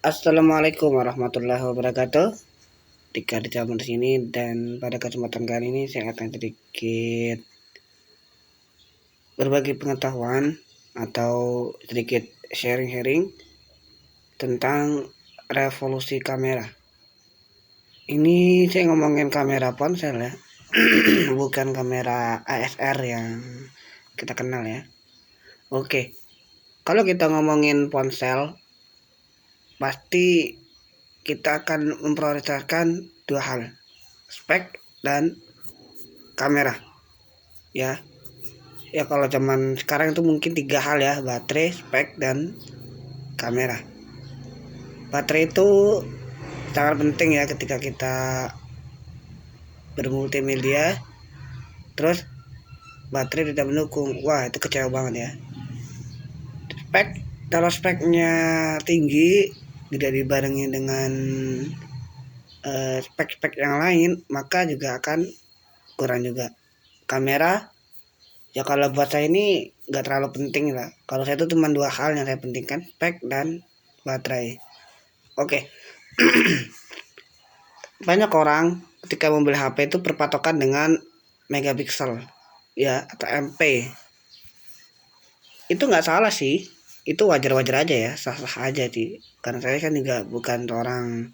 Assalamualaikum warahmatullahi wabarakatuh. Dika di sini dan pada kesempatan kali ini saya akan sedikit berbagi pengetahuan atau sedikit sharing-sharing tentang revolusi kamera. Ini saya ngomongin kamera ponsel ya, bukan kamera ASR yang kita kenal ya. Oke, kalau kita ngomongin ponsel, pasti kita akan memprioritaskan dua hal, spek dan kamera ya. Kalau zaman sekarang itu mungkin tiga hal ya, baterai, spek, dan kamera. Baterai itu sangat penting ya ketika kita bermultimedia, terus baterai tidak mendukung, wah itu kecewa banget ya. Spek, kalau speknya tinggi tidak dibarengi dengan spek-spek yang lain, maka juga akan kurang juga. Kamera ya kalau buat saya ini nggak terlalu penting lah. Kalau saya itu cuma dua hal yang saya pentingkan, spek dan baterai. Oke. Banyak orang ketika membeli HP itu berpatokan dengan megapiksel ya atau MP. Itu nggak salah sih, itu wajar-wajar aja ya, sah-sah aja sih. Karena saya kan juga bukan orang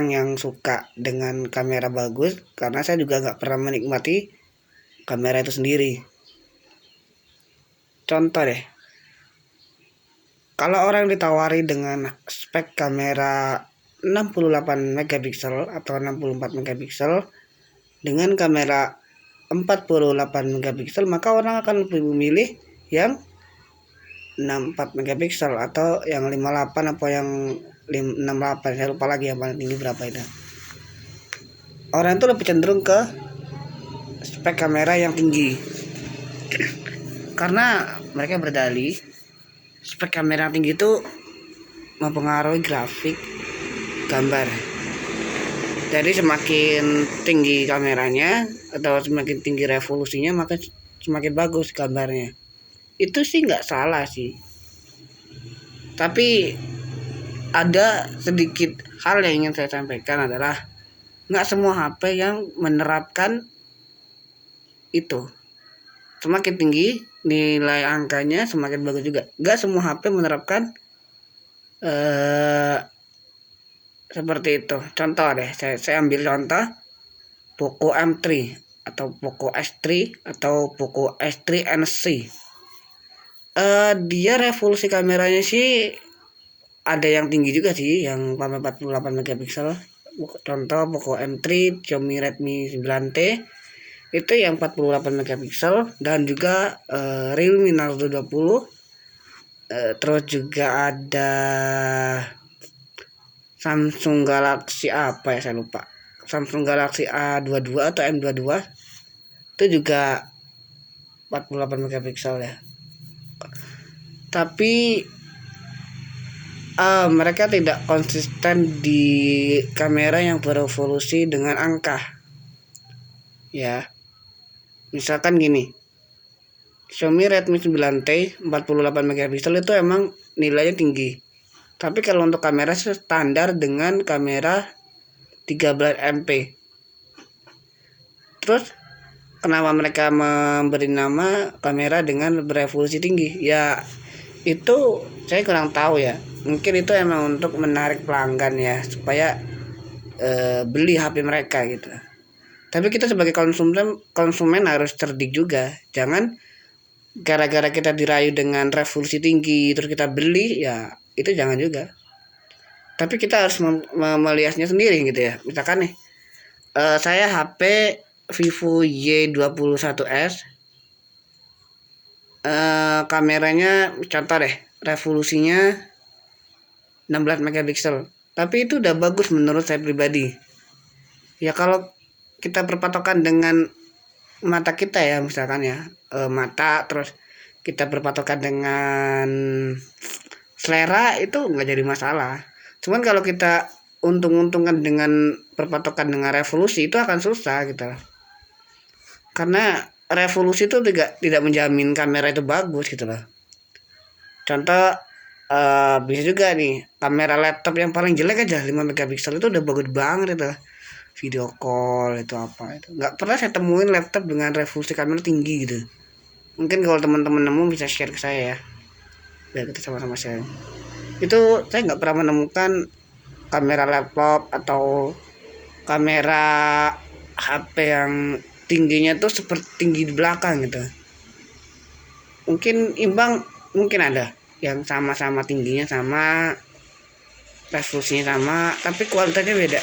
yang suka dengan kamera bagus, karena saya juga nggak pernah menikmati kamera itu sendiri. Contoh deh, kalau orang ditawari dengan spek kamera 68 megapiksel atau 64 megapiksel dengan kamera 48 megapiksel, maka orang akan lebih memilih yang 64 megapiksel atau yang 58 atau yang 68, saya lupa lagi yang paling tinggi berapa itu. Orang itu lebih cenderung ke spek kamera yang tinggi karena mereka berdalih spek kamera yang tinggi itu mempengaruhi grafik gambar. Jadi semakin tinggi kameranya atau semakin tinggi resolusinya, maka semakin bagus gambarnya. Itu sih nggak salah sih, tapi ada sedikit hal yang ingin saya sampaikan adalah nggak semua HP yang menerapkan itu. Semakin tinggi nilai angkanya semakin bagus juga. Nggak semua HP menerapkan seperti itu. Contoh deh, saya ambil contoh Poco M3 atau Poco S3 atau Poco S3 NC. Dia revolusi kameranya sih ada yang tinggi juga sih, yang 48 megapiksel. Contoh Poco M3, Xiaomi Redmi 9T itu yang 48 megapiksel, dan juga Realme Narzo 20. Terus juga ada Samsung Galaxy apa ya, saya lupa. Samsung Galaxy A22 atau M22 itu juga 48 megapiksel ya. Tapi mereka tidak konsisten di kamera yang berevolusi dengan angka ya. Misalkan gini, Xiaomi Redmi 9T 48 megapiksel itu emang nilainya tinggi. Tapi kalau untuk kamera standar dengan kamera 13 MP. Terus kenapa mereka memberi nama kamera dengan berevolusi tinggi? Ya itu saya kurang tahu ya. Mungkin itu emang untuk menarik pelanggan ya, supaya beli HP mereka gitu. Tapi kita sebagai konsumen harus cerdik juga. Jangan gara-gara kita dirayu dengan revolusi tinggi terus kita beli, ya itu jangan juga. Tapi kita harus melihatnya sendiri gitu ya. Misalkan nih, saya HP Vivo Y21s, kameranya contoh deh, revolusinya 16 megapiksel. Tapi itu udah bagus menurut saya pribadi. Ya kalau kita berpatokan dengan mata kita ya, misalkan ya, mata, terus kita berpatokan dengan selera, itu nggak jadi masalah. Cuman kalau kita untung-untungan dengan berpatokan dengan revolusi, itu akan susah gitu lah. Karena revolusi itu tidak menjamin kamera itu bagus gitu lah. Contoh Bisa juga nih kamera laptop yang paling jelek aja 5 megapiksel itu udah bagus banget itu, video call itu apa itu, nggak pernah saya temuin laptop dengan resolusi kamera tinggi gitu. Mungkin kalau teman-teman nemu bisa share ke saya ya, biar kita sama-sama share. Itu saya nggak pernah menemukan kamera laptop atau kamera HP yang tingginya tuh seperti tinggi di belakang gitu. Mungkin imbang, mungkin ada yang sama-sama tingginya sama, resolusinya sama, tapi kualitasnya beda.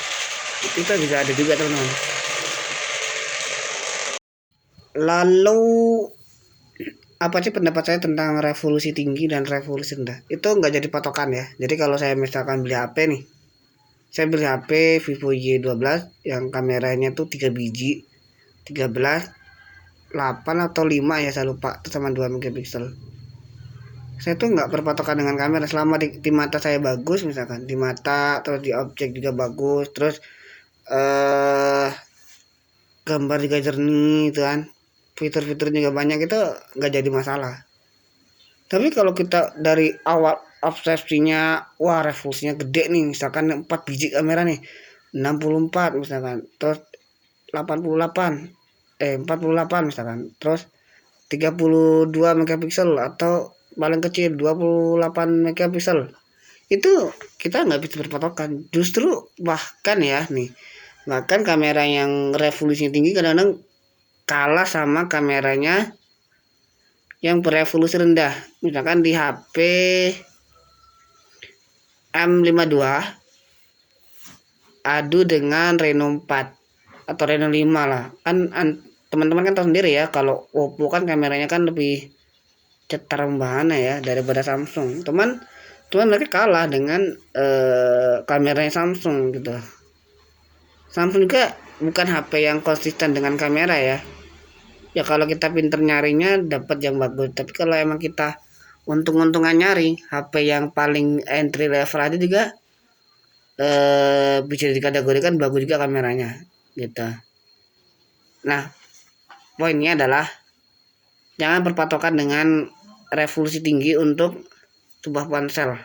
Itu juga ada juga teman-teman. Lalu apa sih pendapat saya tentang revolusi tinggi dan revolusi rendah? Itu nggak jadi patokan ya. Jadi kalau saya misalkan beli HP nih, saya beli HP Vivo Y12 yang kameranya tuh 3 biji, 13, 8 atau 5 ya saya lupa, itu sama 2 megapiksel. Saya tuh nggak berpatokan dengan kamera selama di mata saya bagus, misalkan di mata terus di objek juga bagus, terus eh gambar juga jernih itu kan, fitur-fiturnya juga banyak, itu nggak jadi masalah. Tapi kalau kita dari awal obsesinya, wah revolusinya gede nih, misalkan 4 biji kamera nih, 64 misalkan, terus 88, 48 misalkan, terus 32 megapiksel atau paling kecil 28 megapiksel, itu kita nggak bisa berpatokan. Justru bahkan ya nih, bahkan kamera yang revolusinya tinggi kadang-kadang kalah sama kameranya yang berevolusi rendah. Misalkan di HP M52 adu dengan Reno 4 atau Reno 5 lah. Kan teman-teman kan tahu sendiri ya, kalau Oppo kan kameranya kan lebih cetar membahana ya daripada Samsung. Cuman mereka kalah dengan kameranya Samsung gitu. Samsung juga bukan HP yang konsisten dengan kamera ya. Ya kalau kita pinter nyarinya dapat yang bagus, tapi kalau emang kita untung-untungan nyari HP yang paling entry level aja juga bisa dikategorikan bagus juga kameranya gitu. Nah, poinnya adalah jangan berpatokan dengan revolusi tinggi untuk sebuah ponsel.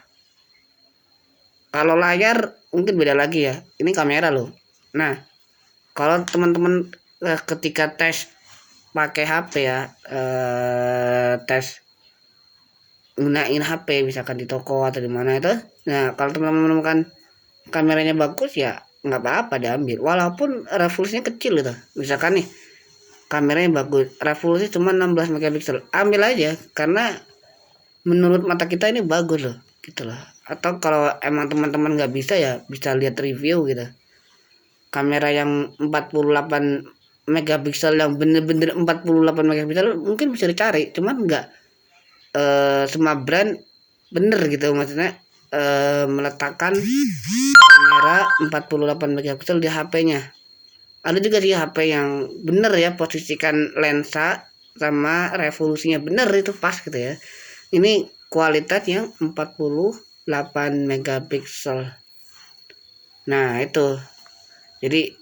Kalau layar mungkin beda lagi ya, ini kamera loh. Nah, kalau teman-teman ketika tes pakai HP ya, tes gunain HP misalkan di toko atau di mana itu, nah kalau teman-teman menemukan kameranya bagus ya nggak apa-apa diambil, walaupun revolusinya kecil gitu. Misalkan nih kameranya bagus, revolusi cuma 16 megapiksel, ambil aja karena menurut mata kita ini bagus loh gitu loh. Atau kalau emang teman-teman nggak bisa ya bisa lihat review gitu, kamera yang 48 megapiksel yang bener-bener 48 megapiksel mungkin bisa dicari, cuman nggak semua brand bener gitu, maksudnya meletakkan kamera 48 megapiksel di HP-nya. Ada juga sih HP yang bener ya posisikan lensa sama revolusinya bener itu pas gitu ya. Ini kualitas yang 48 megapiksel. Nah itu, jadi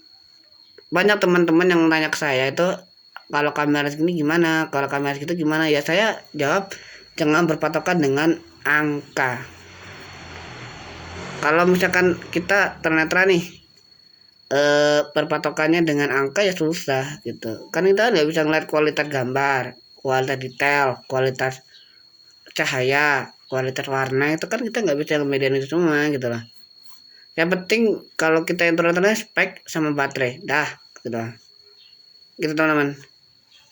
banyak teman-teman yang nanya ke saya itu, kalau kamera segini gimana, kalau kamera segitu gimana, ya saya jawab jangan berpatokan dengan angka. Kalau misalkan kita ternyata nih berpatokannya dengan angka ya susah gitu kan, kita nggak bisa ngeliat kualitas gambar, kualitas detail, kualitas cahaya, kualitas warna, itu kan kita nggak bisa ngebedain itu semua gitu lah. Yang penting kalau kita yang ternyata spek sama baterai dah gitu lah. Gitu teman-teman,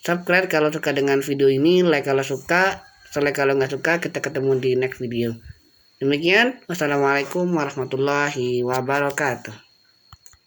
subscribe kalau suka dengan video ini, like kalau suka, like kalau nggak suka. Kita ketemu di next video. Demikian, wassalamualaikum warahmatullahi wabarakatuh.